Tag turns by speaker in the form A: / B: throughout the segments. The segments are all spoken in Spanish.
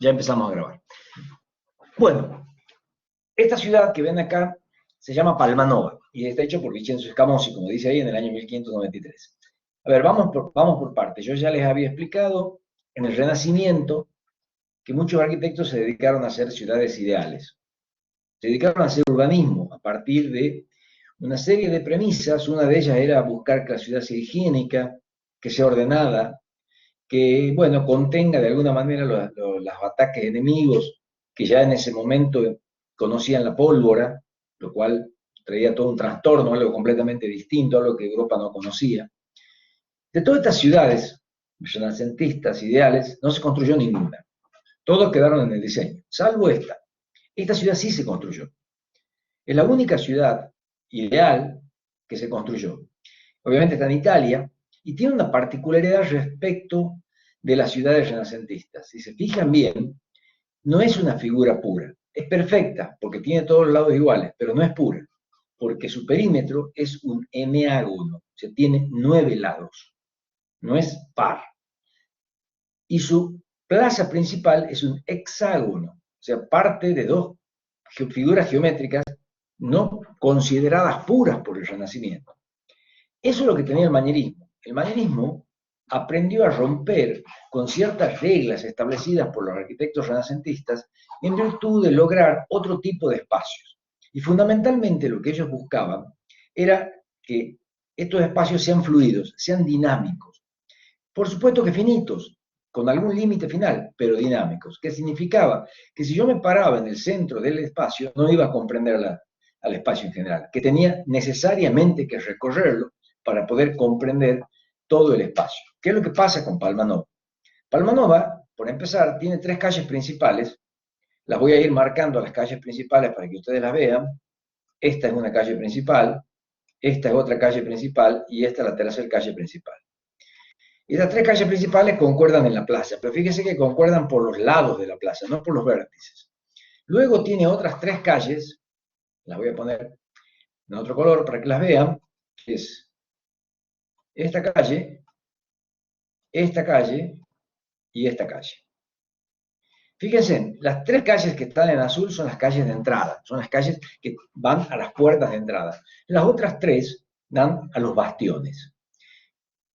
A: Ya empezamos a grabar. Bueno, esta ciudad que ven acá se llama Palmanova y está hecho por Vincenzo Scamozzi, como dice ahí, en el año 1593. A ver, vamos por partes. Yo ya les había explicado en el Renacimiento que muchos arquitectos se dedicaron a hacer ciudades ideales. Se dedicaron a hacer urbanismo a partir de una serie de premisas. Una de ellas era buscar que la ciudad sea higiénica, que sea ordenada, que, bueno, contenga de alguna manera los ataques enemigos que ya en ese momento conocían la pólvora, lo cual traía todo un trastorno, algo completamente distinto, algo que Europa no conocía. De todas estas ciudades renacentistas ideales, no se construyó ninguna. Todos quedaron en el diseño, salvo esta. Esta ciudad sí se construyó. Es la única ciudad ideal que se construyó. Obviamente está en Italia y tiene una particularidad respecto de las ciudades renacentistas. Si se fijan bien, no es una figura pura. Es perfecta porque tiene todos los lados iguales, pero no es pura, porque su perímetro es un eneágono, o sea, tiene 9 lados, no es par. Y su plaza principal es un hexágono, o sea, parte de dos figuras geométricas no consideradas puras por el Renacimiento. Eso es lo que tenía el manierismo. El manierismo aprendió a romper con ciertas reglas establecidas por los arquitectos renacentistas en virtud de lograr otro tipo de espacios. Y fundamentalmente lo que ellos buscaban era que estos espacios sean fluidos, sean dinámicos. Por supuesto que finitos, con algún límite final, pero dinámicos. ¿Qué significaba? Que si yo me paraba en el centro del espacio, no iba a comprender al espacio en general, que tenía necesariamente que recorrerlo para poder comprender todo el espacio. ¿Qué es lo que pasa con Palmanova? Palmanova, por empezar, tiene 3 calles principales. Las voy a ir marcando a las calles principales para que ustedes las vean. Esta es una calle principal, esta es otra calle principal y esta es la tercera calle principal. Y las 3 calles principales concuerdan en la plaza, pero fíjense que concuerdan por los lados de la plaza, no por los vértices. Luego tiene otras 3 calles, las voy a poner en otro color para que las vean, que es esta calle y esta calle. Fíjense, las 3 calles que están en azul son las calles de entrada, son las calles que van a las puertas de entrada. Las otras 3 dan a los bastiones.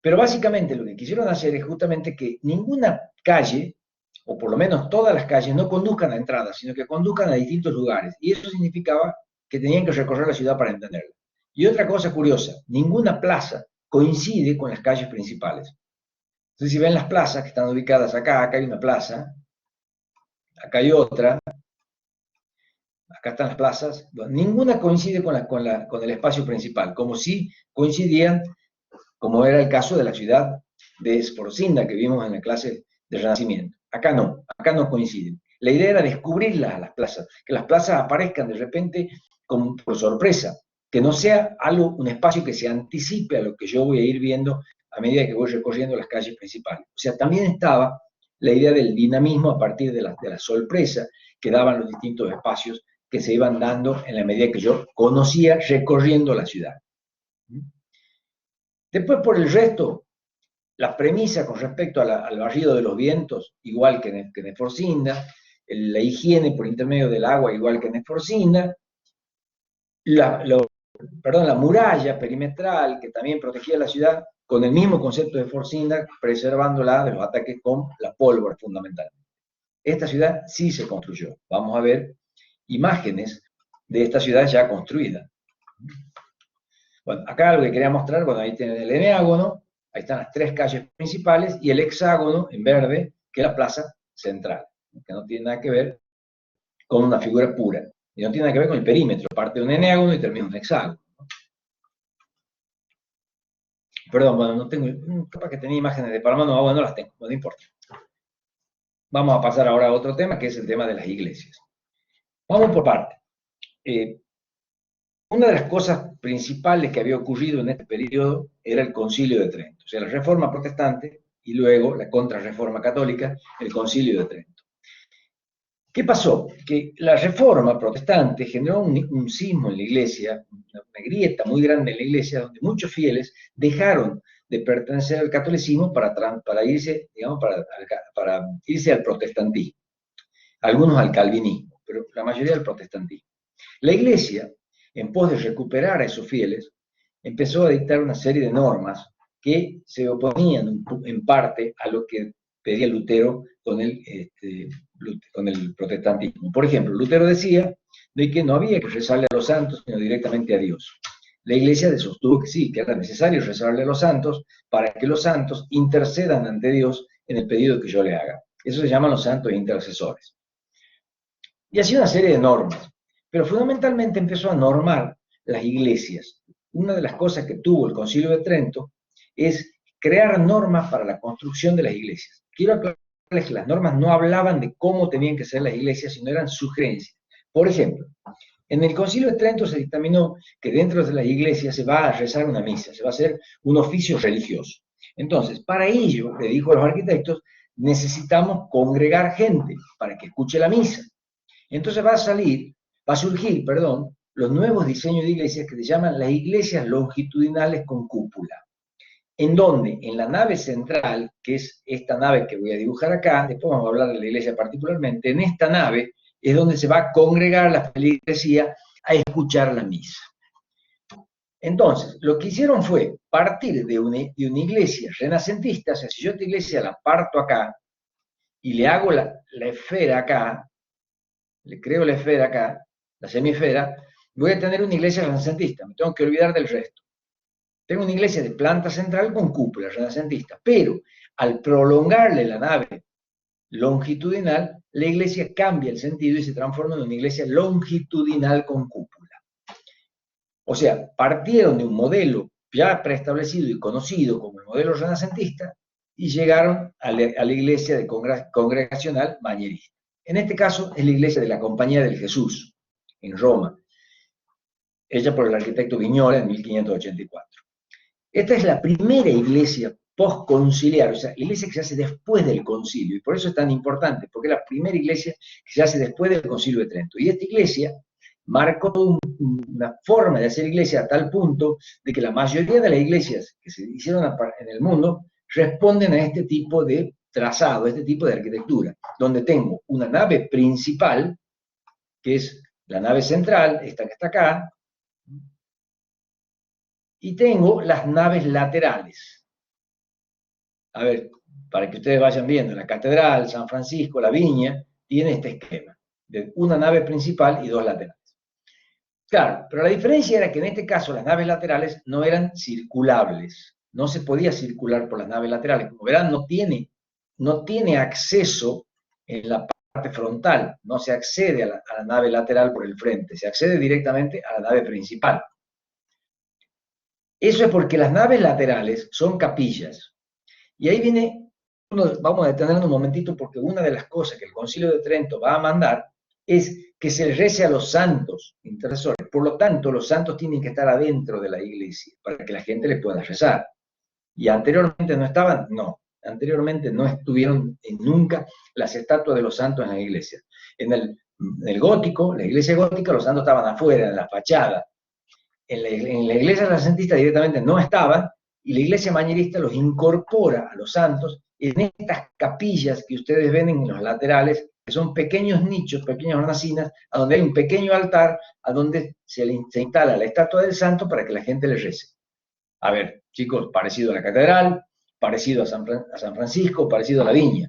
A: Pero básicamente lo que quisieron hacer es justamente que ninguna calle, o por lo menos todas las calles, no conduzcan a entradas, sino que conduzcan a distintos lugares. Y eso significaba que tenían que recorrer la ciudad para entenderla. Y otra cosa curiosa, ninguna plaza coincide con las calles principales. Entonces, si ven las plazas que están ubicadas acá, acá hay una plaza, acá hay otra, acá están las plazas, bueno, ninguna coincide con el espacio principal, como si coincidían, como era el caso de la ciudad de Sforcina que vimos en la clase de Renacimiento. Acá no coinciden. La idea era descubrirlas a las plazas, que las plazas aparezcan de repente como por sorpresa, que no sea un espacio que se anticipe a lo que yo voy a ir viendo a medida que voy recorriendo las calles principales. O sea, también estaba la idea del dinamismo a partir de la sorpresa que daban los distintos espacios que se iban dando en la medida que yo conocía recorriendo la ciudad. Después, por el resto, las premisas con respecto al barrido de los vientos, igual que en Esforcina, la higiene por intermedio del agua, igual que en Esforcina, la muralla perimetral que también protegía la ciudad, con el mismo concepto de Esforcina, preservándola de los ataques con la pólvora fundamentalmente. Esta ciudad sí se construyó. Vamos a ver imágenes de esta ciudad ya construida. Bueno, acá lo que quería mostrar, bueno, ahí tienen el eneágono, ahí están las 3 calles principales y el hexágono en verde, que es la plaza central, que no tiene nada que ver con una figura pura, y no tiene nada que ver con el perímetro, parte de un eneágono y termina en un hexágono. Perdón, bueno, no tengo, capaz que tenía imágenes de Palmanova, bueno, no las tengo, no importa. Vamos a pasar ahora a otro tema, que es el tema de las iglesias. Vamos por parte. Una de las cosas principales que había ocurrido en este periodo era el Concilio de Trento, o sea, la Reforma Protestante y luego la Contrarreforma Católica, el Concilio de Trento. ¿Qué pasó? Que la Reforma Protestante generó un cismo en la Iglesia, una grieta muy grande en la Iglesia, donde muchos fieles dejaron de pertenecer al catolicismo para irse, digamos, para irse al protestantismo. algunos al calvinismo, pero la mayoría al protestantismo. La Iglesia, en pos de recuperar a esos fieles, empezó a dictar una serie de normas que se oponían en parte a lo que pedía Lutero con el protestantismo. Por ejemplo, Lutero decía de que no había que rezarle a los santos, sino directamente a Dios. La Iglesia sostuvo que sí, que era necesario rezarle a los santos para que los santos intercedan ante Dios en el pedido que yo le haga. Eso se llaman los santos intercesores. Y así una serie de normas. Pero fundamentalmente empezó a normar las iglesias. Una de las cosas que tuvo el Concilio de Trento es crear normas para la construcción de las iglesias. Quiero aclararles que las normas no hablaban de cómo tenían que ser las iglesias, sino eran sugerencias. Por ejemplo, en el Concilio de Trento se dictaminó que dentro de las iglesias se va a rezar una misa, se va a hacer un oficio religioso. Entonces, para ello, le dijo a los arquitectos, necesitamos congregar gente para que escuche la misa. Entonces va a surgir, los nuevos diseños de iglesias que se llaman las iglesias longitudinales con cúpula, en donde en la nave central, que es esta nave que voy a dibujar acá, después vamos a hablar de la iglesia particularmente, en esta nave es donde se va a congregar la feligresía a escuchar la misa. Entonces, lo que hicieron fue partir de una iglesia renacentista, o sea, si yo esta iglesia la parto acá y le hago la esfera acá, le creo la esfera acá, la semisfera, voy a tener una iglesia renacentista, me tengo que olvidar del resto. Tengo una iglesia de planta central con cúpula renacentista, pero al prolongarle la nave longitudinal, la iglesia cambia el sentido y se transforma en una iglesia longitudinal con cúpula. O sea, partieron de un modelo ya preestablecido y conocido como el modelo renacentista y llegaron a la iglesia de congregacional manierista. En este caso es la iglesia de la Compañía del Jesús, en Roma, hecha por el arquitecto Vignola en 1584. Esta es la primera iglesia postconciliar, o sea, la iglesia que se hace después del concilio, y por eso es tan importante, porque es la primera iglesia que se hace después del Concilio de Trento. Y esta iglesia marcó una forma de hacer iglesia a tal punto de que la mayoría de las iglesias que se hicieron en el mundo responden a este tipo de trazado, a este tipo de arquitectura, donde tengo una nave principal, que es la nave central, esta que está acá, y tengo las naves laterales. A ver, para que ustedes vayan viendo, la catedral, San Francisco, la Viña, tiene este esquema, de una nave principal y dos laterales. Claro, pero la diferencia era que en este caso las naves laterales no eran circulables, no se podía circular por las naves laterales. Como verán, no tiene acceso en la parte frontal, no se accede a la nave lateral por el frente, se accede directamente a la nave principal. Eso es porque las naves laterales son capillas. Y ahí viene, vamos a detenernos un momentito, porque una de las cosas que el Concilio de Trento va a mandar es que se les rece a los santos intercesores. Por lo tanto, los santos tienen que estar adentro de la iglesia para que la gente les pueda rezar. ¿Y anteriormente no estaban? No. Anteriormente no estuvieron nunca las estatuas de los santos en la iglesia. En el gótico, la iglesia gótica, los santos estaban afuera, en la fachada. En la iglesia renacentista directamente no estaban, y la iglesia manierista los incorpora a los santos en estas capillas que ustedes ven en los laterales, que son pequeños nichos, pequeñas hornacinas, a donde hay un pequeño altar, a donde se instala la estatua del santo para que la gente le rece. A ver, chicos, parecido a la catedral, parecido a San Francisco, parecido a la Viña.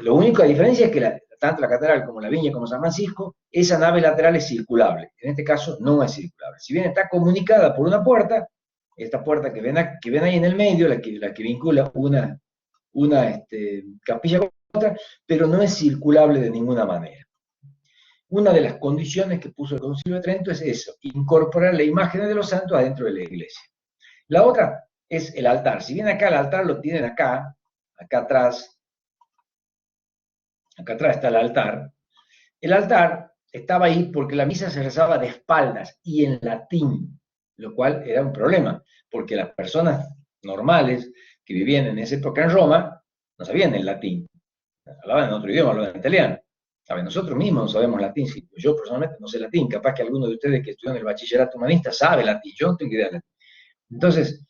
A: Lo único de diferencia es que tanto la catedral como la Viña como San Francisco, esa nave lateral es circulable. En este caso no es circulable. Si bien está comunicada por una puerta, esta puerta que ven ahí en el medio, la que vincula una capilla con otra, pero no es circulable de ninguna manera. Una de las condiciones que puso el Concilio de Trento es eso, incorporar la imagen de los santos adentro de la iglesia. La otra es el altar. Si bien acá el altar lo tienen acá atrás está el altar estaba ahí porque la misa se rezaba de espaldas y en latín, lo cual era un problema, porque las personas normales que vivían en esa época en Roma no sabían el latín, hablaban en otro idioma, hablaban en italiano. A ver, nosotros mismos no sabemos latín, yo personalmente no sé latín, capaz que alguno de ustedes que estudió en el bachillerato humanista sabe latín, yo no tengo idea de latín. Entonces,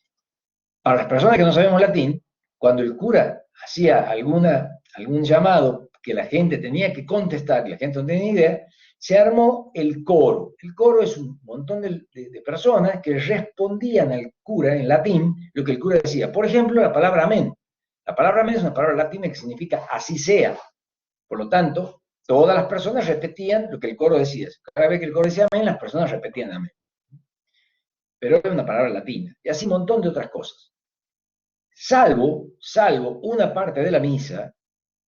A: para las personas que no sabemos latín, cuando el cura hacía algún llamado que la gente tenía que contestar, que la gente no tenía idea, se armó el coro. El coro es un montón de personas que respondían al cura en latín lo que el cura decía. Por ejemplo, la palabra amén. La palabra amén es una palabra latina que significa así sea. Por lo tanto, todas las personas repetían lo que el coro decía. Cada vez que el coro decía amén, las personas repetían amén. Pero es una palabra latina. Y así un montón de otras cosas. Salvo una parte de la misa,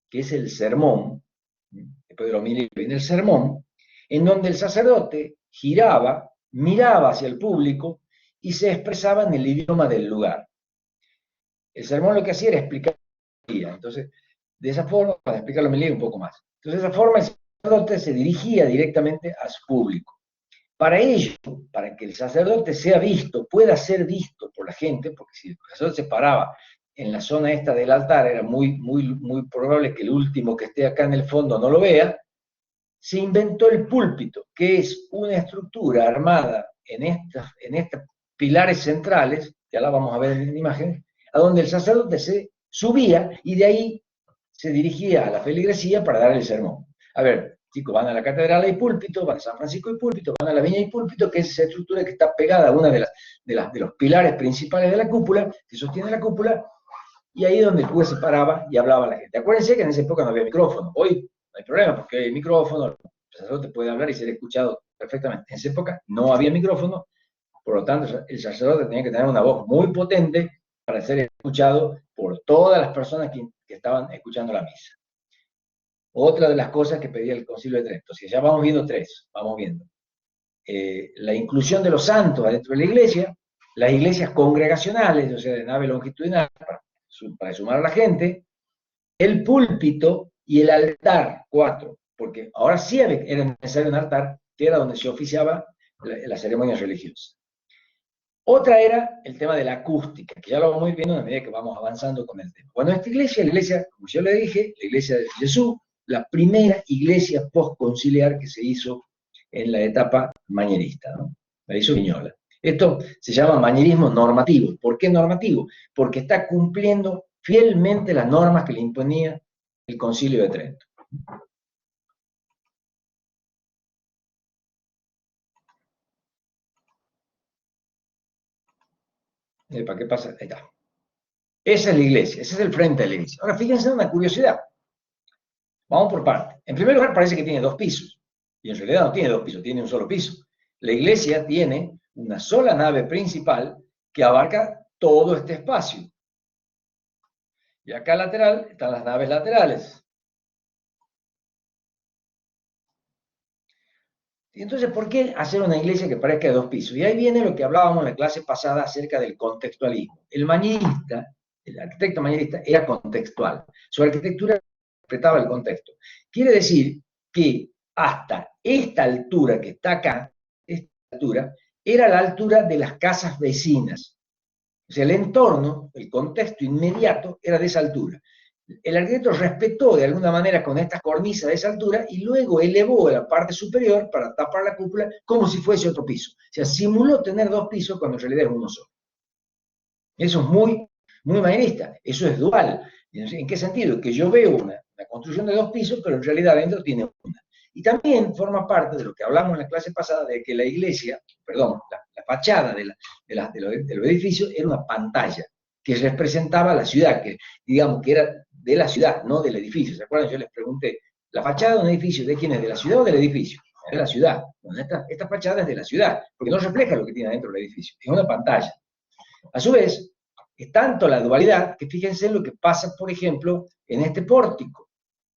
A: que es el sermón, después de la homilía viene el sermón, en donde el sacerdote giraba, miraba hacia el público y se expresaba en el idioma del lugar. El sermón lo que hacía era explicar la homilía. Entonces, de esa forma, para explicar la homilía un poco más. Entonces, de esa forma, el sacerdote se dirigía directamente a su público. Para ello, para que el sacerdote sea visto, pueda ser visto por la gente, porque si el sacerdote se paraba en la zona esta del altar, era muy probable que el último que esté acá en el fondo no lo vea, se inventó el púlpito, que es una estructura armada en estos pilares centrales, que ahora vamos a ver en imágenes, a donde el sacerdote se subía y de ahí se dirigía a la feligresía para dar el sermón. A ver, chicos, van a la catedral y púlpito, van a San Francisco y púlpito, van a la viña y púlpito, que es esa estructura que está pegada a una de los pilares principales de la cúpula, que sostiene la cúpula, y ahí es donde el cura se paraba y hablaba a la gente. Acuérdense que en esa época no había micrófono. Hoy no hay problema, porque hay micrófono, el sacerdote puede hablar y ser escuchado perfectamente. En esa época no había micrófono, por lo tanto el sacerdote tenía que tener una voz muy potente para ser escuchado por todas las personas que estaban escuchando la misa. Otra de las cosas que pedía el Concilio de Trento, si ya vamos viendo tres, vamos viendo. La inclusión de los santos adentro de la iglesia, las iglesias congregacionales, o sea, de nave longitudinal, para sumar a la gente, el púlpito y el altar, 4, porque ahora sí era necesario un altar, que era donde se oficiaba la ceremonia religiosa. Otra era el tema de la acústica, que ya lo vamos a ir viendo a medida que vamos avanzando con el tema. Bueno, esta iglesia, la iglesia, como yo le dije, la iglesia de Jesús, la primera iglesia postconciliar que se hizo en la etapa mañerista, ¿no? La hizo Viñola. Esto se llama mañerismo normativo. ¿Por qué normativo? Porque está cumpliendo fielmente las normas que le imponía el Concilio de Trento. ¿Para qué pasa? Ahí está. Esa es la iglesia, ese es el frente de la iglesia. Ahora, fíjense una curiosidad. Vamos por partes. En primer lugar, parece que tiene 2 pisos. Y en realidad no tiene 2 pisos, tiene un solo piso. La iglesia tiene una sola nave principal que abarca todo este espacio. Y acá lateral están las naves laterales. Y entonces, ¿por qué hacer una iglesia que parezca de 2 pisos? Y ahí viene lo que hablábamos en la clase pasada acerca del contextualismo. El manierista, el arquitecto manierista, era contextual. Su arquitectura interpretaba el contexto. Quiere decir que hasta esta altura que está acá, esta altura, era la altura de las casas vecinas. O sea, el entorno, el contexto inmediato era de esa altura. El arquitecto respetó de alguna manera con estas cornisas de esa altura y luego elevó la parte superior para tapar la cúpula como si fuese otro piso. O sea, simuló tener 2 pisos cuando en realidad es uno solo. Eso es muy manierista, eso es dual. ¿En qué sentido? Que yo veo una construcción de 2 pisos, pero en realidad adentro tiene una. Y también forma parte de lo que hablamos en la clase pasada, de que la iglesia, perdón, la fachada de los edificios era una pantalla que representaba la ciudad, que digamos que era de la ciudad, no del edificio. ¿Se acuerdan? Yo les pregunté, ¿la fachada de un edificio de quién es? ¿De la ciudad o del edificio? De la ciudad. Bueno, esta fachada es de la ciudad, porque no refleja lo que tiene dentro del edificio, es una pantalla. A su vez, es tanto la dualidad que fíjense lo que pasa, por ejemplo, en este pórtico.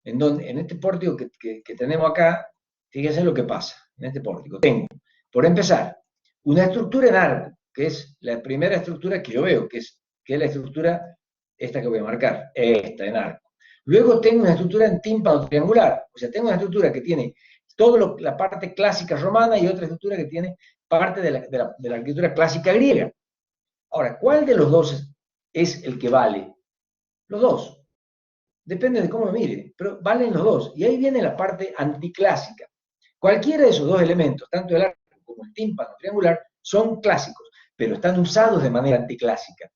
A: En este pórtico que tenemos acá, fíjense lo que pasa en este pórtico. Tengo, por empezar, una estructura en arco, que es la primera estructura que yo veo, que es la estructura esta que voy a marcar, esta en arco. Luego tengo una estructura en tímpano triangular, o sea, tengo una estructura que tiene toda la parte clásica romana y otra estructura que tiene parte de la arquitectura clásica griega. Ahora, ¿cuál de los dos es el que vale? Los dos. Depende de cómo lo mire, pero valen los dos. Y ahí viene la parte anticlásica. Cualquiera de esos dos elementos, tanto el arco como el tímpano triangular, son clásicos, pero están usados de manera anticlásica.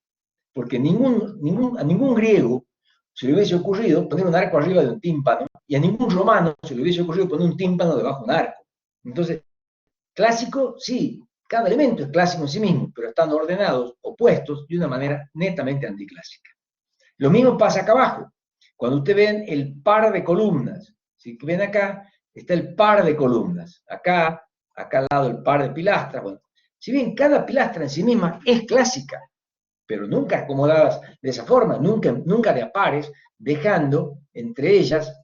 A: Porque a ningún griego se le hubiese ocurrido poner un arco arriba de un tímpano Y a ningún romano se le hubiese ocurrido poner un tímpano debajo de un arco. Entonces, clásico, sí, cada elemento es clásico en sí mismo, pero están ordenados, opuestos, de una manera netamente anticlásica. Lo mismo pasa acá abajo. Cuando ustedes ven el par de columnas, si ven acá, está el par de columnas. Acá al lado el par de pilastras. Bueno, si bien cada pilastra en sí misma es clásica, pero nunca acomodadas de esa forma, nunca de a pares, dejando entre ellas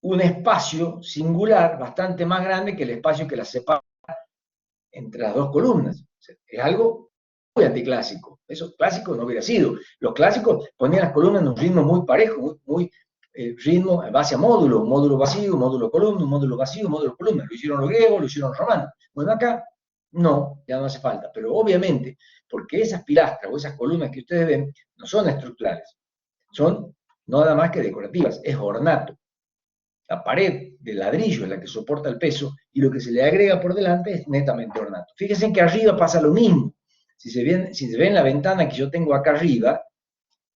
A: un espacio singular bastante más grande que el espacio que las separa entre las dos columnas. Es algo muy anticlásico. Eso clásico no hubiera sido. Los clásicos ponían las columnas en un ritmo muy parejo, muy ritmo en base a módulo, módulo vacío, módulo columna, módulo vacío, módulo columna. Lo hicieron los griegos, lo hicieron los romanos. Bueno, acá no, ya no hace falta. Pero obviamente, porque esas pilastras o esas columnas que ustedes ven no son estructurales, son no nada más que decorativas, es ornato. La pared de ladrillo es la que soporta el peso y lo que se le agrega por delante es netamente ornato. Fíjense que arriba pasa lo mismo. Si se ve en la ventana que yo tengo acá arriba,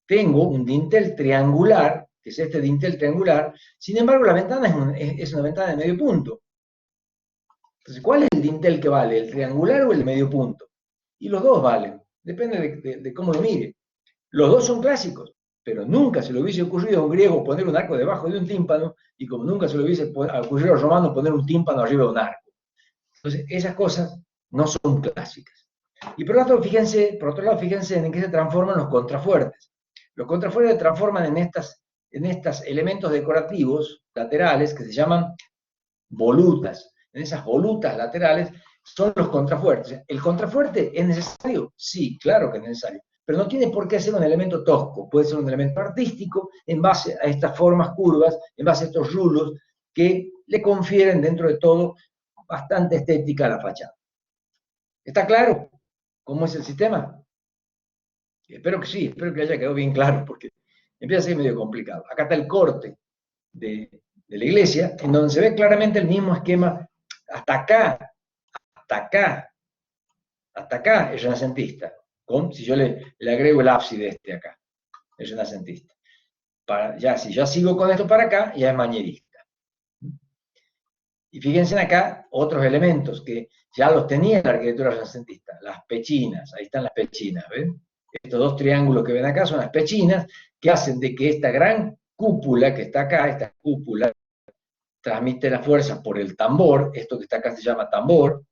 A: tengo un dintel triangular, que es este dintel triangular, sin embargo la ventana es una ventana de medio punto. Entonces, ¿cuál es el dintel que vale? ¿El triangular o el de medio punto? Y los dos valen, depende de cómo lo mire. Los dos son clásicos, pero nunca se le hubiese ocurrido a un griego poner un arco debajo de un tímpano, y como nunca se le hubiese ocurrido a los romanos poner un tímpano arriba de un arco. Entonces, esas cosas no son clásicas. Y por otro lado, fíjense en qué se transforman los contrafuertes. Los contrafuertes se transforman en estos elementos decorativos laterales que se llaman volutas. En esas volutas laterales son los contrafuertes. ¿El contrafuerte es necesario? Sí, claro que es necesario, pero no tiene por qué ser un elemento tosco, puede ser un elemento artístico en base a estas formas curvas, en base a estos rulos que le confieren dentro de todo bastante estética a la fachada. ¿Está claro cómo es el sistema? Espero que sí, espero que haya quedado bien claro, porque empieza a ser medio complicado. Acá está el corte de la iglesia, en donde se ve claramente el mismo esquema hasta acá, hasta acá, hasta acá es renacentista, si yo le agrego el ábside este acá, es renacentista. Si ya sigo con esto para acá, ya es mañerista. Y fíjense acá otros elementos que ya los tenía en la arquitectura renacentista, las pechinas, ahí están las pechinas, ¿ven? Estos dos triángulos que ven acá son las pechinas que hacen de que esta gran cúpula que está acá, esta cúpula, transmite la fuerza por el tambor, esto que está acá se llama tambor,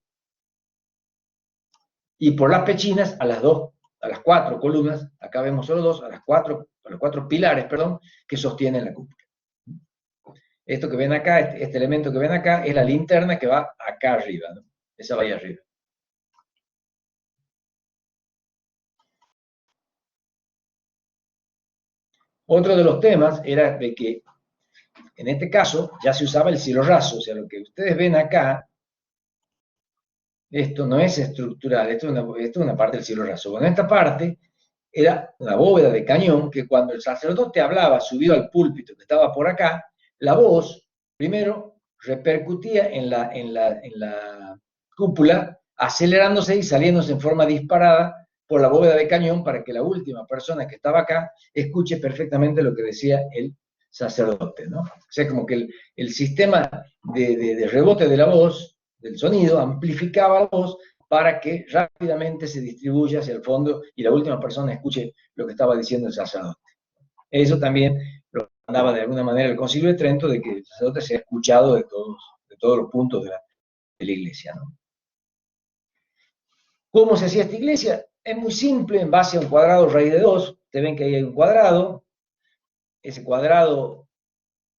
A: y por las pechinas a las cuatro columnas, acá vemos solo dos, a los cuatro pilares, perdón, que sostienen la cúpula. Esto que ven acá, este elemento que ven acá, es la linterna que va acá arriba, ¿no? Esa va ahí arriba. Otro de los temas era de que, en este caso, ya se usaba el cielo raso, o sea, lo que ustedes ven acá, esto no es estructural, esto es una parte del cielo raso. Bueno, esta parte era una bóveda de cañón que cuando el sacerdote hablaba subido al púlpito que estaba por acá, la voz, primero, repercutía en la cúpula, acelerándose y saliéndose en forma disparada por la bóveda de cañón para que la última persona que estaba acá escuche perfectamente lo que decía el sacerdote, ¿no? O sea, como que el sistema de rebote de la voz, del sonido, amplificaba la voz para que rápidamente se distribuya hacia el fondo y la última persona escuche lo que estaba diciendo el sacerdote. Eso también lo mandaba de alguna manera el Concilio de Trento, de que el sacerdote sea escuchado de todos los puntos de la iglesia, ¿no? ¿Cómo se hacía esta iglesia? Es muy simple, en base a un cuadrado raíz de 2. Ustedes ven que ahí hay un cuadrado, ese cuadrado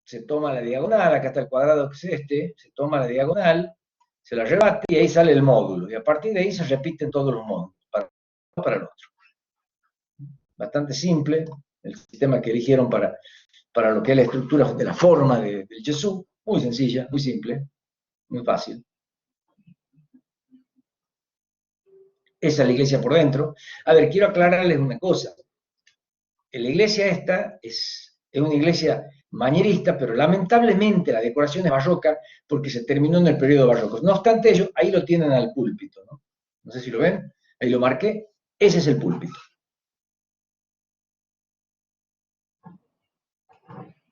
A: se toma la diagonal, acá está el cuadrado que es este, se toma la diagonal, se la rebate y ahí sale el módulo. Y a partir de ahí se repiten todos los módulos, para el otro. Bastante simple, el sistema que eligieron para lo que es la estructura de la forma del Jesús, muy sencilla, muy simple, muy fácil. Esa es la iglesia por dentro. A ver, quiero aclararles una cosa. La iglesia esta es una iglesia manierista, pero lamentablemente la decoración es barroca porque se terminó en el periodo barroco. No obstante ello, ahí lo tienen al púlpito, ¿no? No sé si lo ven, ahí lo marqué. Ese es el púlpito.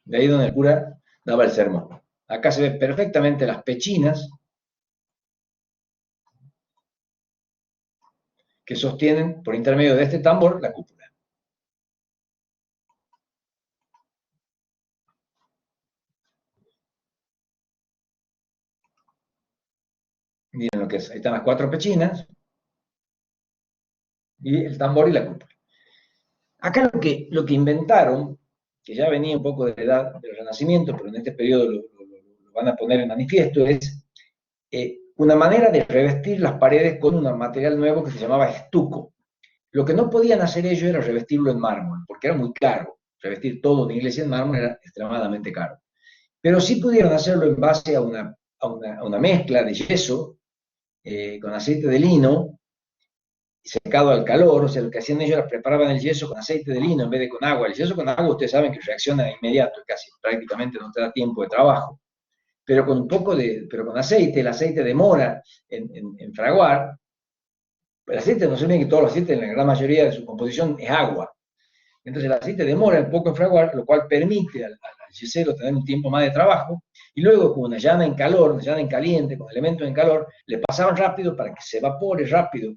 A: De ahí donde el cura daba el sermón. Acá se ven perfectamente las pechinas que sostienen por intermedio de este tambor la cúpula. Miren lo que es, ahí están las 4 pechinas y el tambor y la cúpula. Acá lo que inventaron, que ya venía un poco de la edad del Renacimiento, pero en este periodo lo van a poner en manifiesto, es una manera de revestir las paredes con un material nuevo que se llamaba estuco. Lo que no podían hacer ellos era revestirlo en mármol, porque era muy caro. Revestir todo una iglesia en mármol era extremadamente caro. Pero sí pudieron hacerlo en base a una mezcla de yeso con aceite de lino secado al calor. O sea, lo que hacían ellos era preparaban el yeso con aceite de lino en vez de con agua. El yeso con agua ustedes saben que reacciona de inmediato, casi prácticamente no te da tiempo de trabajo. Pero con aceite, el aceite demora en fraguar. El aceite, no se olviden que todos los aceites, en la gran mayoría de su composición, es agua. Entonces el aceite demora un poco en fraguar, lo cual permite al yesero tener un tiempo más de trabajo, y luego con una llana en calor, una llana en caliente, con elementos en calor, le pasaban rápido para que se evapore rápido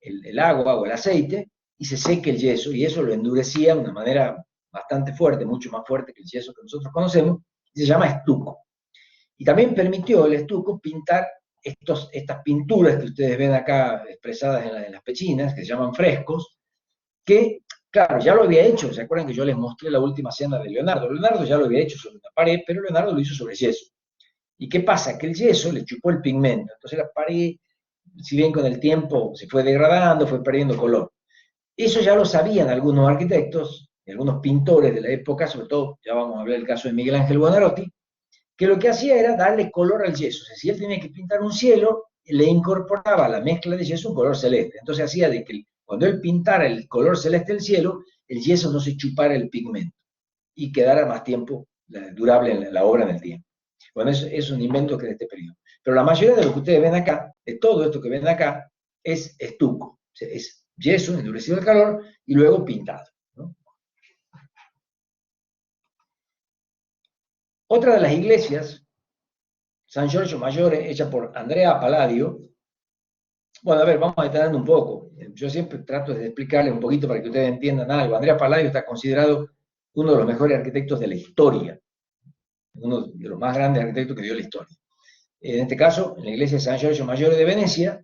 A: el agua o el aceite y se seque el yeso, y eso lo endurecía de una manera bastante fuerte, mucho más fuerte que el yeso que nosotros conocemos, y se llama estuco. Y también permitió el estuco pintar estas pinturas que ustedes ven acá expresadas en las pechinas, que se llaman frescos, que, claro, ya lo había hecho. ¿Se acuerdan que yo les mostré la última cena de Leonardo? Leonardo ya lo había hecho sobre una pared, pero Leonardo lo hizo sobre yeso. ¿Y qué pasa? Que el yeso le chupó el pigmento. Entonces la pared, si bien con el tiempo se fue degradando, fue perdiendo color. Eso ya lo sabían algunos arquitectos, algunos pintores de la época, sobre todo, ya vamos a hablar del caso de Miguel Ángel Buonarroti, que lo que hacía era darle color al yeso. O sea, si él tenía que pintar un cielo, le incorporaba a la mezcla de yeso un color celeste. Entonces hacía de que cuando él pintara el color celeste del cielo, el yeso no se chupara el pigmento y quedara más tiempo durable en la obra en el tiempo. Bueno, eso es un invento que es de este periodo. Pero la mayoría de lo que ustedes ven acá, de todo esto que ven acá, es estuco. O sea, es yeso endurecido al calor y luego pintado, ¿no? Otra de las iglesias, San Giorgio Maggiore, hecha por Andrea Palladio. Bueno, a ver, vamos a detenernos un poco. Yo siempre trato de explicarles un poquito para que ustedes entiendan algo. Andrea Palladio está considerado uno de los mejores arquitectos de la historia, uno de los más grandes arquitectos que dio la historia. En este caso, en la iglesia de San Giorgio Maggiore de Venecia,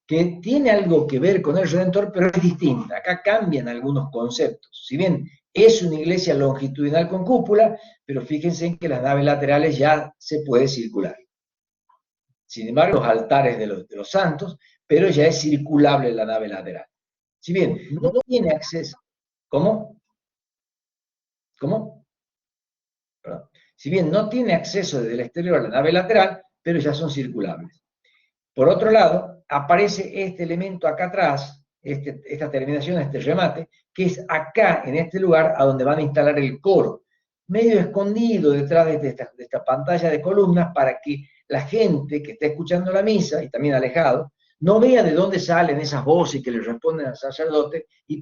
A: que tiene algo que ver con el Redentor, pero es distinta. Acá cambian algunos conceptos. Si bien es una iglesia longitudinal con cúpula, pero fíjense en que las naves laterales ya se puede circular. Sin embargo, los altares de los santos, pero ya es circulable la nave lateral. Si bien no tiene acceso, ¿cómo? ¿Cómo? Perdón. Si bien no tiene acceso desde el exterior a la nave lateral, pero ya son circulables. Por otro lado, aparece este elemento acá atrás, esta terminación, este remate, que es acá, en este lugar, a donde van a instalar el coro, medio escondido detrás de esta pantalla de columnas para que la gente que está escuchando la misa, y también alejado, no vea de dónde salen esas voces que le responden al sacerdote y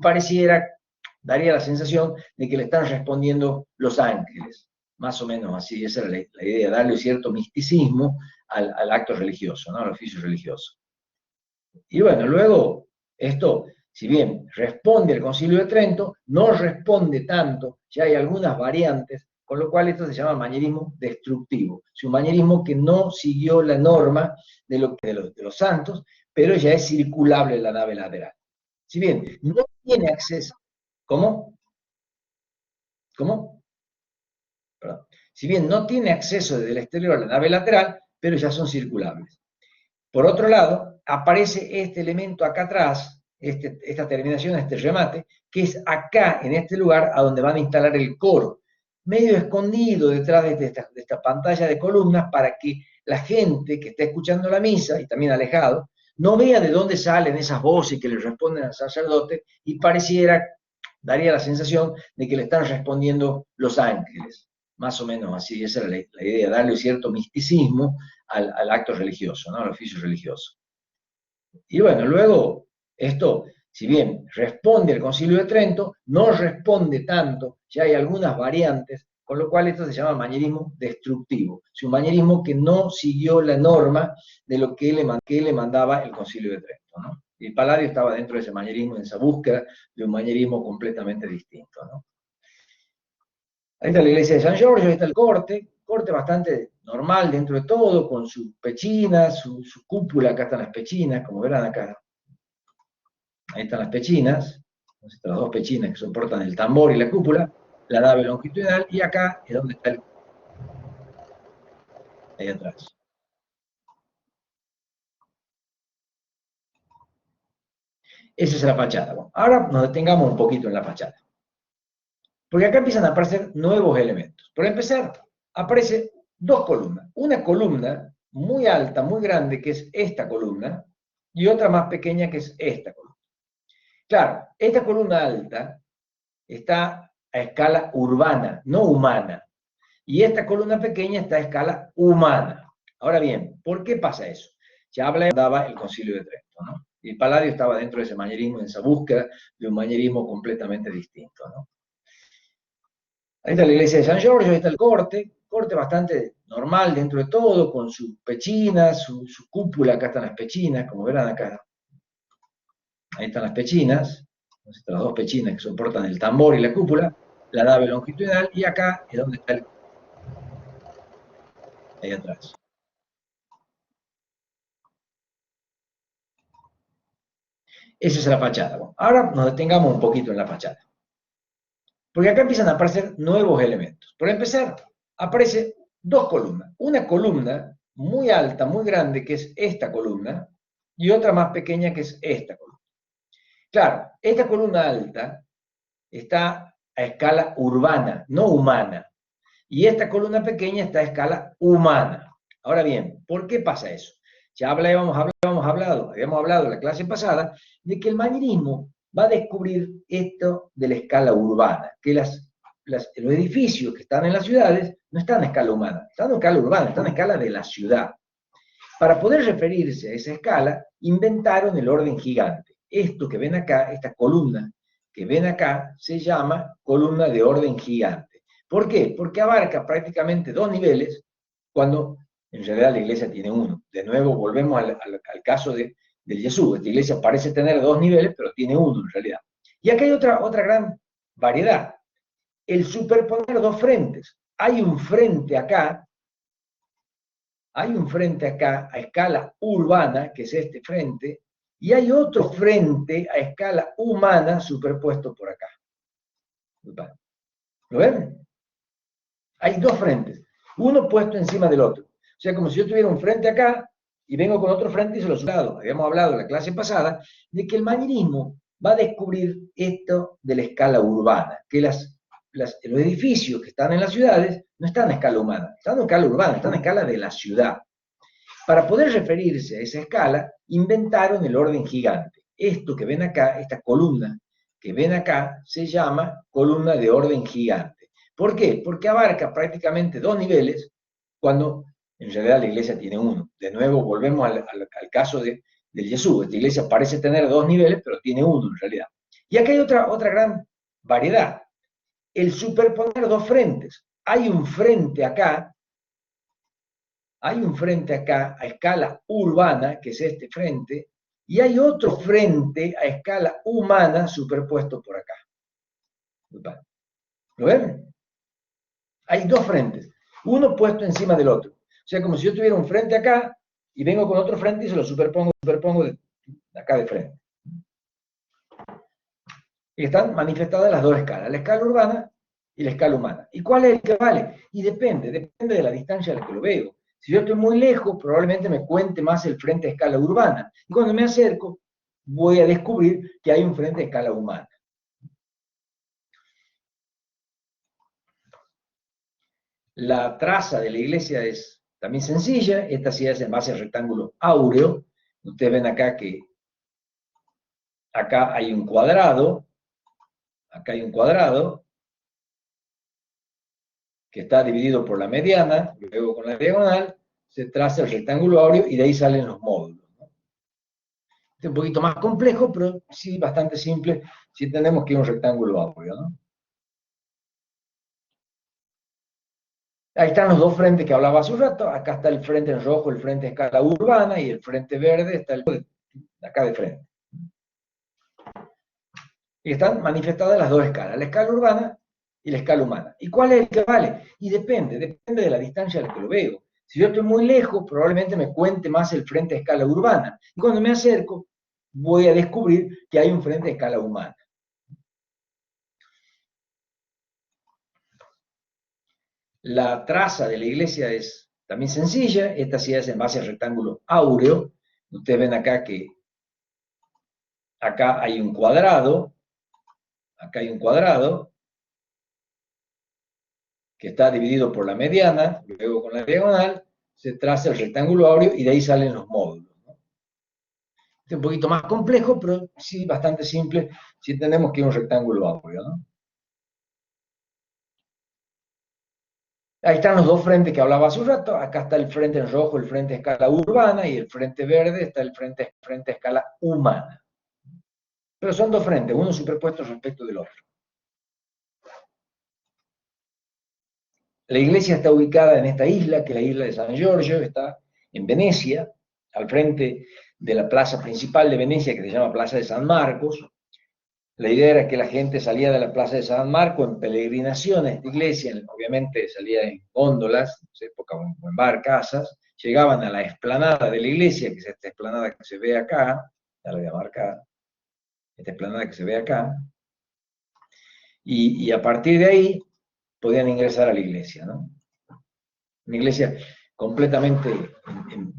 A: daría la sensación de que le están respondiendo los ángeles. Más o menos así, esa era la idea, darle cierto misticismo al acto religioso, ¿no? Al oficio religioso. Y bueno, luego esto, si bien responde al Concilio de Trento, no responde tanto, ya hay algunas variantes, con lo cual esto se llama manierismo destructivo. Es un manierismo que no siguió la norma de los santos, pero ya es circulable en la nave lateral. Si bien no tiene acceso, ¿cómo? ¿Cómo? Perdón. Si bien no tiene acceso desde el exterior a la nave lateral, pero ya son circulables. Por otro lado, aparece este elemento acá atrás, esta terminación, este remate, que es acá, en este lugar, a donde van a instalar el coro, medio escondido detrás de esta pantalla de columnas para que la gente que está escuchando la misa, y también alejado, no vea de dónde salen esas voces que le responden al sacerdote y daría la sensación de que le están respondiendo los ángeles. Más o menos así, esa era la idea, darle cierto misticismo al acto religioso, ¿no? Al oficio religioso. Y bueno, luego esto, si bien responde al Concilio de Trento, no responde tanto, ya hay algunas variantes, con lo cual esto se llama manierismo destructivo. Es un manierismo que no siguió la norma de lo que le mandaba el Concilio de Trento, ¿no? Y Palladio estaba dentro de ese manierismo, en esa búsqueda de un manierismo completamente distinto, ¿no? Ahí está la iglesia de San Giorgio, ahí está el corte bastante normal dentro de todo, con sus pechinas, su cúpula, acá están las pechinas, como verán acá. Ahí están las pechinas, las dos pechinas que soportan el tambor y la cúpula, la nave longitudinal, y acá es donde está ahí atrás. Esa es la fachada. Bueno, ahora nos detengamos un poquito en la fachada. Porque acá empiezan a aparecer nuevos elementos. Por empezar, aparece dos columnas. Una columna muy alta, muy grande, que es esta columna, y otra más pequeña, que es esta columna. Claro, esta columna alta está a escala urbana, no humana. Y esta columna pequeña está a escala humana. Ahora bien, ¿por qué pasa eso? Ya hablaba el Concilio de Trento, ¿no? Y Palladio estaba dentro de ese manierismo, en esa búsqueda de un manierismo completamente distinto, ¿no? Ahí está la iglesia de San Giorgio, ahí está el corte bastante normal dentro de todo, con sus pechinas, su cúpula, acá están las pechinas, como verán acá. Ahí están las pechinas, las dos pechinas que soportan el tambor y la cúpula, la nave longitudinal, y acá es donde está el... ahí atrás. Esa es la fachada. Bueno, ahora nos detengamos un poquito en la fachada. Porque acá empiezan a aparecer nuevos elementos. Por empezar, aparece dos columnas. Una columna muy alta, muy grande, que es esta columna, y otra más pequeña, que es esta columna. Claro, esta columna alta está a escala urbana, no humana. Y esta columna pequeña está a escala humana. Ahora bien, ¿por qué pasa eso? Ya habíamos hablado en la clase pasada de que el manierismo va a descubrir esto de la escala urbana, que los edificios que están en las ciudades no están a escala humana, están a escala urbana, están a escala de la ciudad. Para poder referirse a esa escala, inventaron el orden gigante. Esto que ven acá, esta columna que ven acá, se llama columna de orden gigante. ¿Por qué? Porque abarca prácticamente dos niveles, cuando en realidad la iglesia tiene uno. De nuevo, volvemos al caso del Jesús. Esta iglesia parece tener dos niveles, pero tiene uno en realidad. Y acá hay otra gran variedad. El superponer dos frentes. Hay un frente acá a escala urbana, que es este frente, y hay otro frente a escala humana superpuesto por acá. ¿Lo ven? Hay dos frentes, uno puesto encima del otro. O sea, como si yo tuviera un frente acá y vengo con otro frente y se lo subo. Habíamos hablado en la clase pasada de que el manierismo va a descubrir esto de la escala urbana, que los edificios que están en las ciudades no están a escala humana, están a escala urbana, están a escala de la ciudad. Para poder referirse a esa escala, inventaron el orden gigante. Esto que ven acá, esta columna que ven acá, se llama columna de orden gigante. ¿Por qué? Porque abarca prácticamente dos niveles, cuando en realidad la iglesia tiene uno. De nuevo, volvemos al caso del Jesús. Esta iglesia parece tener dos niveles, pero tiene uno en realidad. Y acá hay otra gran variedad. El superponer dos frentes. Hay un frente acá a escala urbana, que es este frente, y hay otro frente a escala humana superpuesto por acá. ¿Lo ven? Hay dos frentes, uno puesto encima del otro. O sea, como si yo tuviera un frente acá y vengo con otro frente y se lo superpongo de acá de frente. Y están manifestadas las dos escalas, la escala urbana y la escala humana. ¿Y cuál es el que vale? Y depende de la distancia a la que lo veo. Si yo estoy muy lejos, probablemente me cuente más el frente a escala urbana. Y cuando me acerco, voy a descubrir que hay un frente a escala humana. La traza de la iglesia es también sencilla. Esta sí es en base al rectángulo áureo. Ustedes ven acá que acá hay un cuadrado. Acá hay un cuadrado que está dividido por la mediana, luego con la diagonal, se traza el rectángulo áureo y de ahí salen los módulos, ¿no? Este es un poquito más complejo, pero sí bastante simple si entendemos que es un rectángulo áureo, ¿no? Ahí están los dos frentes que hablaba hace un rato. Acá está el frente en rojo, el frente a escala urbana, y el frente verde está acá de frente. Y están manifestadas las dos escalas, la escala urbana y la escala humana. ¿Y cuál es el que vale? Y depende de la distancia a la que lo veo. Si yo estoy muy lejos, probablemente me cuente más el frente a escala urbana. Y cuando me acerco, voy a descubrir que hay un frente a escala humana. La traza de la iglesia es también sencilla. Esta sí es en base al rectángulo áureo. Ustedes ven acá que acá hay un cuadrado. Acá hay un cuadrado que está dividido por la mediana, luego con la diagonal, se traza el rectángulo áureo y de ahí salen los módulos, ¿no? Este es un poquito más complejo, pero sí bastante simple si entendemos que es un rectángulo áureo, ¿no? Ahí están los dos frentes que hablaba hace un rato. Acá está el frente en rojo, el frente a escala urbana, y el frente verde está el frente a escala humana. Pero son dos frentes, uno superpuesto respecto del otro. La iglesia está ubicada en esta isla, que es la isla de San Giorgio, está en Venecia, al frente de la plaza principal de Venecia, que se llama Plaza de San Marcos. La idea era que la gente salía de la Plaza de San Marcos en peregrinación a esta iglesia, obviamente salía en góndolas, en esa época, o en barcazas, llegaban a la explanada de la iglesia, que es esta explanada que se ve acá, ya la voy a marcar, esta explanada que se ve acá, y a partir de ahí podían ingresar a la iglesia, ¿no? Una iglesia completamente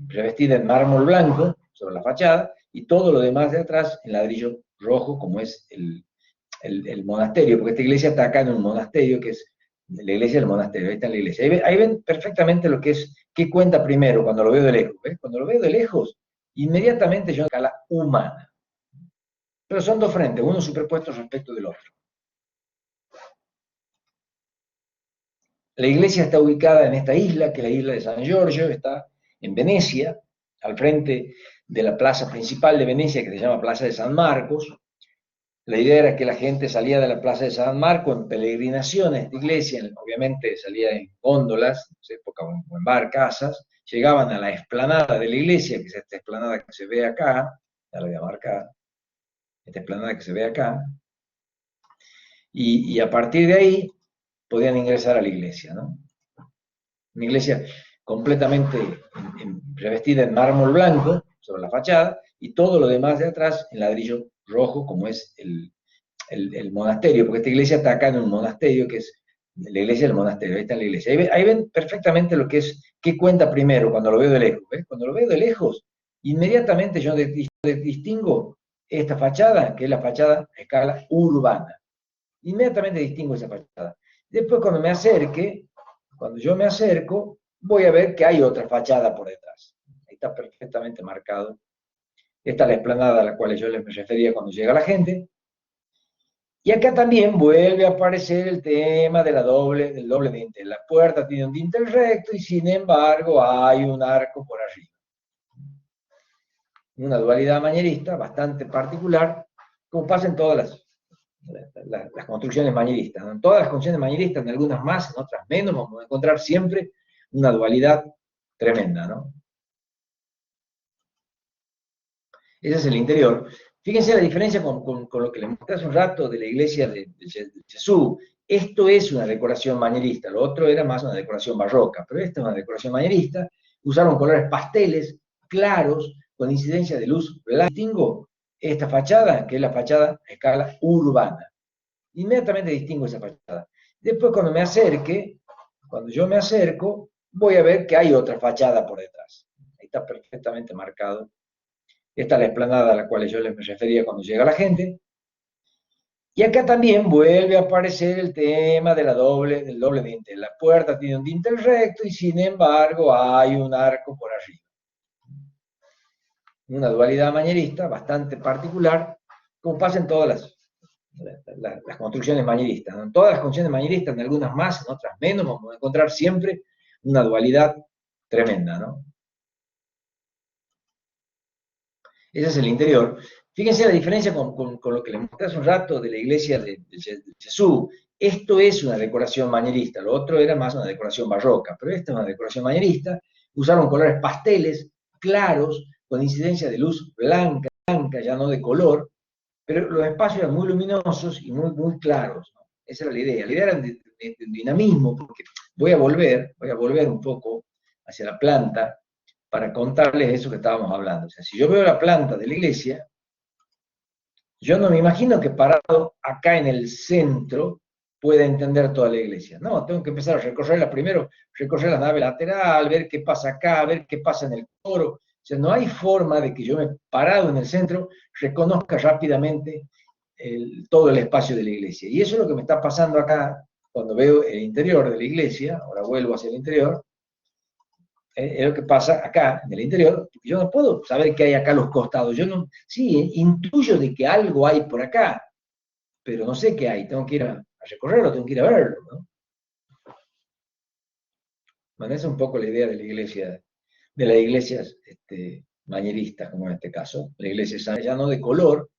A: revestida en mármol blanco sobre la fachada, y todo lo demás de atrás en ladrillo rojo, como es el monasterio, porque esta iglesia está acá en un monasterio, que es la iglesia del monasterio. Ahí está la iglesia. Ahí ven perfectamente lo que es, qué cuenta primero cuando lo veo de lejos. ¿Ves? Cuando lo veo de lejos, inmediatamente yo en escala humana. Pero son dos frentes, uno superpuesto respecto del otro. La iglesia está ubicada en esta isla, que es la isla de San Giorgio, está en Venecia, al frente de la plaza principal de Venecia, que se llama Plaza de San Marcos. La idea era que la gente salía de la Plaza de San Marcos en peregrinación a esta iglesia, obviamente salía en góndolas, en esa época, o en barcazas, llegaban a la explanada de la iglesia, que es esta explanada que se ve acá, ya la voy a marcar, esta explanada que se ve acá, y a partir de ahí podían ingresar a la iglesia, ¿no? Una iglesia completamente revestida en mármol blanco sobre la fachada, y todo lo demás de atrás en ladrillo rojo, como es el monasterio, porque esta iglesia está acá en un monasterio, que es la iglesia del monasterio. Ahí está la iglesia. Ahí ven perfectamente lo que es, qué cuenta primero cuando lo veo de lejos. ¿Ves? Cuando lo veo de lejos, inmediatamente yo distingo esta fachada, que es la fachada a escala urbana. Inmediatamente distingo esa fachada. Después cuando yo me acerco, voy a ver que hay otra fachada por detrás. Ahí está perfectamente marcado. Esta es la explanada a la cual yo les me refería cuando llega la gente. Y acá también vuelve a aparecer el tema de del doble dintel. La puerta tiene un dintel recto y sin embargo hay un arco por arriba. Una dualidad manierista bastante particular, como pasa en todas las construcciones manieristas, ¿no? En todas las construcciones manieristas, en algunas más, en otras menos, vamos a encontrar siempre una dualidad tremenda, ¿no? Ese es el interior. Fíjense la diferencia con lo que les mostré hace un rato de la iglesia de Jesús. Esto es una decoración manierista, lo otro era más una decoración barroca, pero esta es una decoración manierista. Usaron colores pasteles, claros, con incidencia de luz blanca. Distingo esta fachada, que es la fachada a escala urbana. Inmediatamente distingo esa fachada. Después cuando yo me acerco, voy a ver que hay otra fachada por detrás. Ahí está perfectamente marcado. Esta es la explanada a la cual yo les me refería cuando llega la gente. Y acá también vuelve a aparecer el tema del doble dintel. La puerta tiene un dintel recto y sin embargo hay un arco por arriba. Una dualidad manierista bastante particular, como pasa en todas las construcciones manieristas, ¿no? En todas las construcciones manieristas, en algunas más, en otras menos, vamos a encontrar siempre una dualidad tremenda, ¿no? Ese es el interior. Fíjense la diferencia con lo que les mostré hace un rato de la iglesia de Jesús. Esto es una decoración manierista, lo otro era más una decoración barroca, pero esta es una decoración manierista. Usaron colores pasteles, claros, con incidencia de luz blanca, ya no de color, pero los espacios eran muy luminosos y muy claros, ¿no? Esa era la idea. La idea era de dinamismo, porque voy a volver un poco hacia la planta para contarles eso que estábamos hablando. O sea, si yo veo la planta de la iglesia, yo no me imagino que parado acá en el centro pueda entender toda la iglesia. No, tengo que empezar a recorrerla primero, recorrer la nave lateral, ver qué pasa acá, ver qué pasa en el coro. O sea, no hay forma de que yo me parado en el centro reconozca rápidamente todo el espacio de la iglesia. Y eso es lo que me está pasando acá cuando veo el interior de la iglesia. Ahora vuelvo hacia el interior. Es lo que pasa acá, en el interior, porque yo no puedo saber qué hay acá a los costados. Yo no, sí, intuyo de que algo hay por acá, pero no sé qué hay. Tengo que ir a recorrerlo, tengo que ir a verlo, ¿no? Bueno, esa es un poco la idea de la iglesia, de las iglesias manieristas, como en este caso. La iglesia es ya no de color,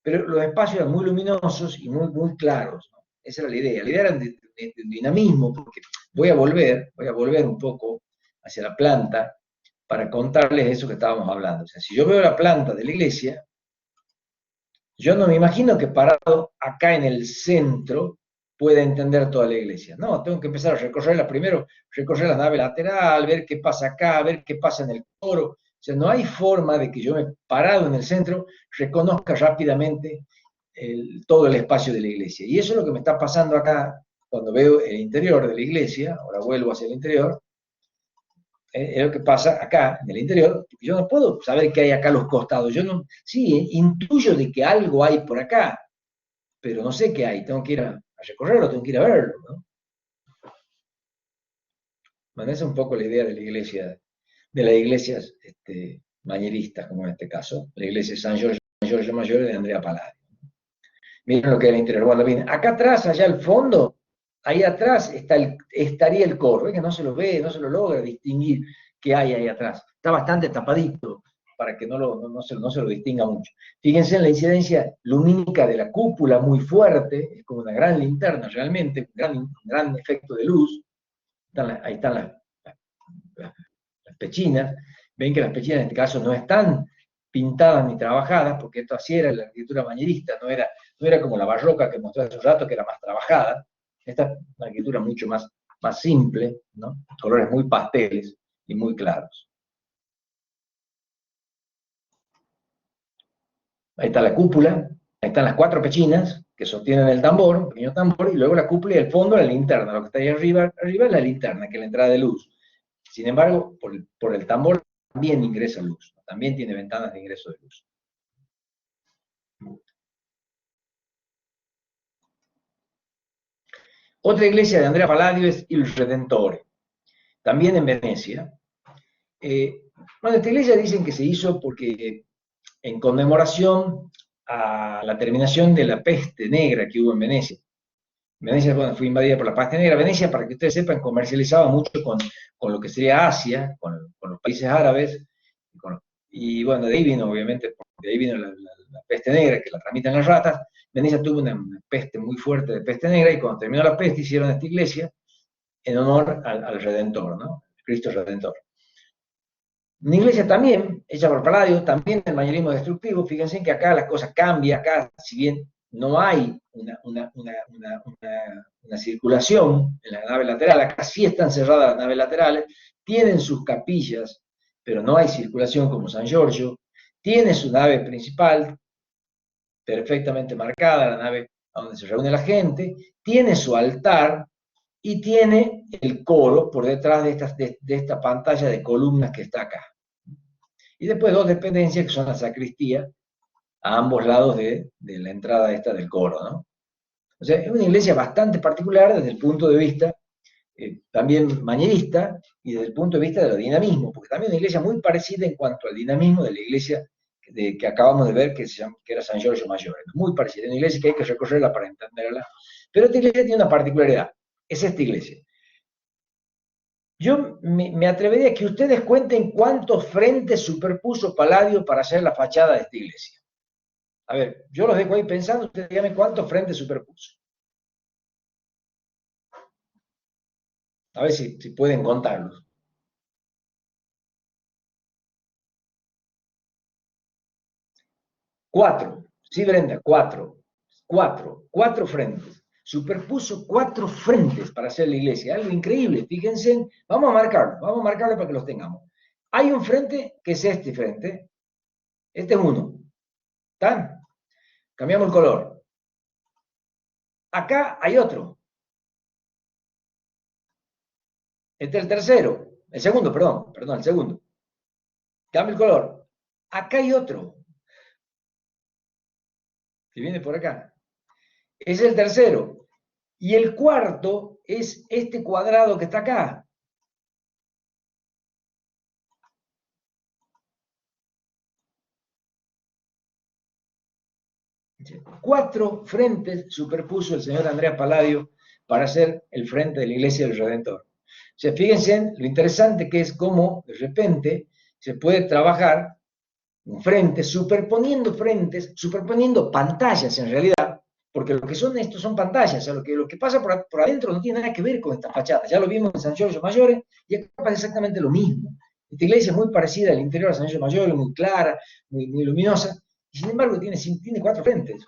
A: pero los espacios eran muy luminosos y muy claros, ¿no? Esa era la idea. La idea era de dinamismo, porque voy a volver un poco hacia la planta para contarles eso que estábamos hablando. O sea, si yo veo la planta de la iglesia, yo no me imagino que parado acá en el centro pueda entender toda la iglesia. No, tengo que empezar a recorrerla primero, recorrer la nave lateral, ver qué pasa acá, ver qué pasa en el coro. O sea, no hay forma de que yo me parado en el centro reconozca rápidamente todo el espacio de la iglesia. Y eso es lo que me está pasando acá cuando veo el interior de la iglesia. Ahora vuelvo hacia el interior. Es lo que pasa acá, en el interior, porque yo no puedo saber qué hay acá a los costados. Yo no, sí, intuyo de que algo hay por acá, pero no sé qué hay. Tengo que ir a recorrerlo, tengo que ir a verlo, ¿no? Bueno, esa es un poco la idea de la iglesia, de las iglesias manieristas, como en este caso, la iglesia de San Giorgio Maggiore de Andrea Palladio. Miren lo que es el interior. Bueno, bien, acá atrás, allá al fondo, ahí atrás estaría el coro, que no se lo ve, no se lo logra distinguir qué hay ahí atrás. Está bastante tapadito para que no se lo distinga mucho. Fíjense en la incidencia lumínica de la cúpula, muy fuerte, es como una gran linterna realmente, un gran efecto de luz. Ahí están las pechinas. Ven que las pechinas en este caso no están pintadas ni trabajadas, porque esto así era la arquitectura manierista, no era como la barroca que mostré hace un rato, que era más trabajada. Esta es una arquitectura mucho más simple, ¿no? Colores muy pasteles y muy claros. Ahí está la cúpula, ahí están las cuatro pechinas que sostienen el tambor, un pequeño tambor, y luego la cúpula y el fondo la linterna. Lo que está ahí arriba es la linterna, que es la entrada de luz. Sin embargo, por el tambor también ingresa luz, también tiene ventanas de ingreso de luz. Otra iglesia de Andrea Palladio es Il Redentore, también en Venecia. Bueno, esta iglesia dicen que se hizo porque en conmemoración a la terminación de la peste negra que hubo en Venecia. Venecia, bueno, fue invadida por la peste negra. Venecia, para que ustedes sepan, comercializaba mucho con lo que sería Asia, con los países árabes. Y bueno, de ahí vino, obviamente, de ahí vino la peste negra, que la transmiten las ratas. Venecia tuvo una peste muy fuerte de peste negra, y cuando terminó la peste hicieron esta iglesia en honor al Redentor, ¿no? Cristo Redentor. Una iglesia también, hecha por Palladio, también el manierismo destructivo. Fíjense que acá las cosas cambian, acá, si bien no hay una circulación en la nave lateral, acá sí están cerradas las naves laterales, tienen sus capillas, pero no hay circulación como San Giorgio, tiene su nave principal perfectamente marcada, la nave a donde se reúne la gente, tiene su altar y tiene el coro por detrás de esta pantalla de columnas que está acá. Y después dos dependencias que son la sacristía a ambos lados de la entrada esta del coro, ¿no? O sea, es una iglesia bastante particular desde el punto de vista también manierista y desde el punto de vista del dinamismo, porque también es una iglesia muy parecida en cuanto al dinamismo de la iglesia que acabamos de ver, que era San Giorgio Maggiore. Muy parecida, es una iglesia que hay que recorrerla para entenderla. Pero esta iglesia tiene una particularidad, es esta iglesia. Yo me atrevería a que ustedes cuenten cuántos frentes superpuso Palladio para hacer la fachada de esta iglesia. A ver, yo los dejo ahí pensando, ustedes díganme cuántos frentes superpuso. A ver si pueden contarlos. 4. Sí, Brenda, 4. 4. 4 frentes. Superpuso 4 frentes para hacer la iglesia. Algo increíble. Fíjense, vamos a marcarlo para que los tengamos. Hay un frente que es este frente. Este es uno. ¿Están? Cambiamos el color. Acá hay otro. Este es el tercero. El segundo, perdón, el segundo. Cambio el color. Acá hay otro. Que viene por acá. Es el tercero. Y el cuarto es este cuadrado que está acá. 4 frentes superpuso el señor Andrea Palladio para hacer el frente de la Iglesia del Redentor. O sea, fíjense lo interesante que es cómo de repente se puede trabajar un frente, superponiendo pantallas en realidad, porque lo que son estos son pantallas, o sea, lo que pasa por adentro no tiene nada que ver con estas fachadas. Ya lo vimos en San Giorgio Maggiore y acá pasa exactamente lo mismo. Esta iglesia es muy parecida al interior de San Giorgio Maggiore, muy clara, muy luminosa, y sin embargo tiene 4 frentes.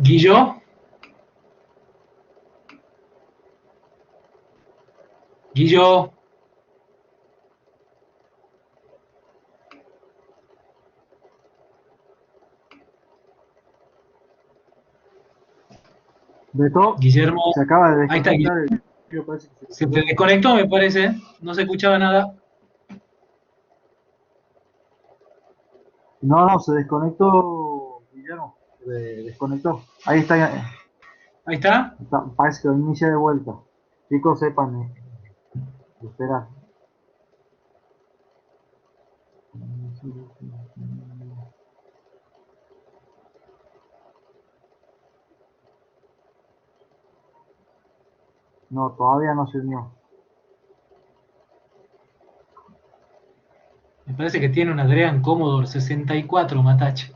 B: Guillo, Guillo,
C: Beto,
B: Guillermo.
C: se acaba de
B: Ahí está,
C: desconectar el audio, parece que se
B: se te
C: cayó.
B: desconectó, me parece. No se escuchaba nada.
C: No, se desconectó, Guillermo, se desconectó. Ahí
B: Ahí está.
C: parece que inicia de vuelta. Chicos, sepan esperar. No, todavía no se unió.
B: Me parece que tiene un Adrián Commodore 64, Matache.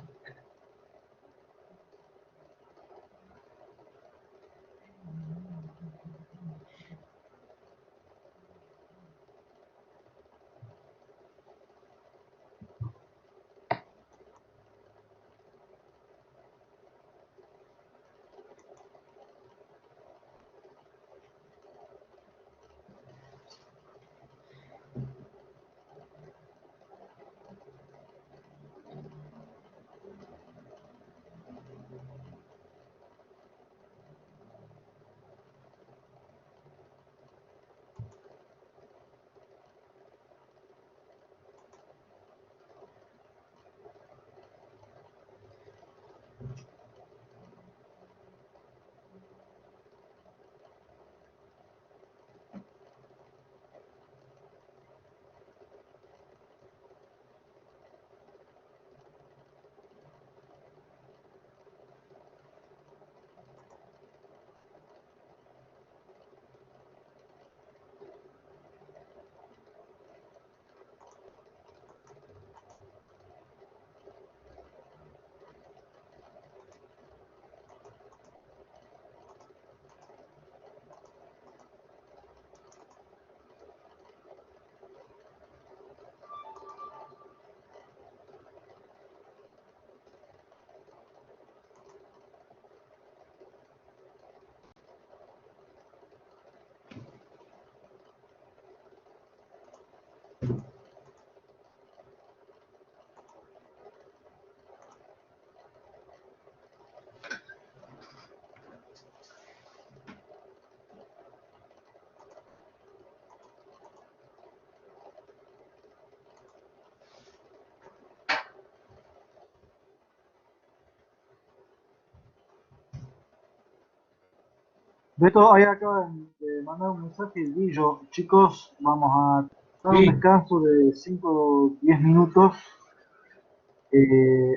C: Beto, ahí acaban de mandar un mensaje, Guillo. Chicos, vamos a dar un
B: Sí.
C: descanso de 5 o 10 minutos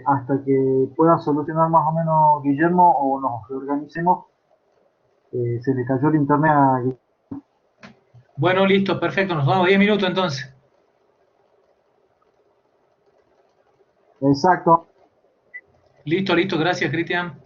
C: hasta que pueda solucionar más o menos Guillermo o nos reorganicemos. Se le cayó el internet a Guillermo.
B: Bueno, listo, perfecto. Nos vamos 10 minutos entonces.
C: Exacto.
B: Listo, listo. Gracias, Cristian.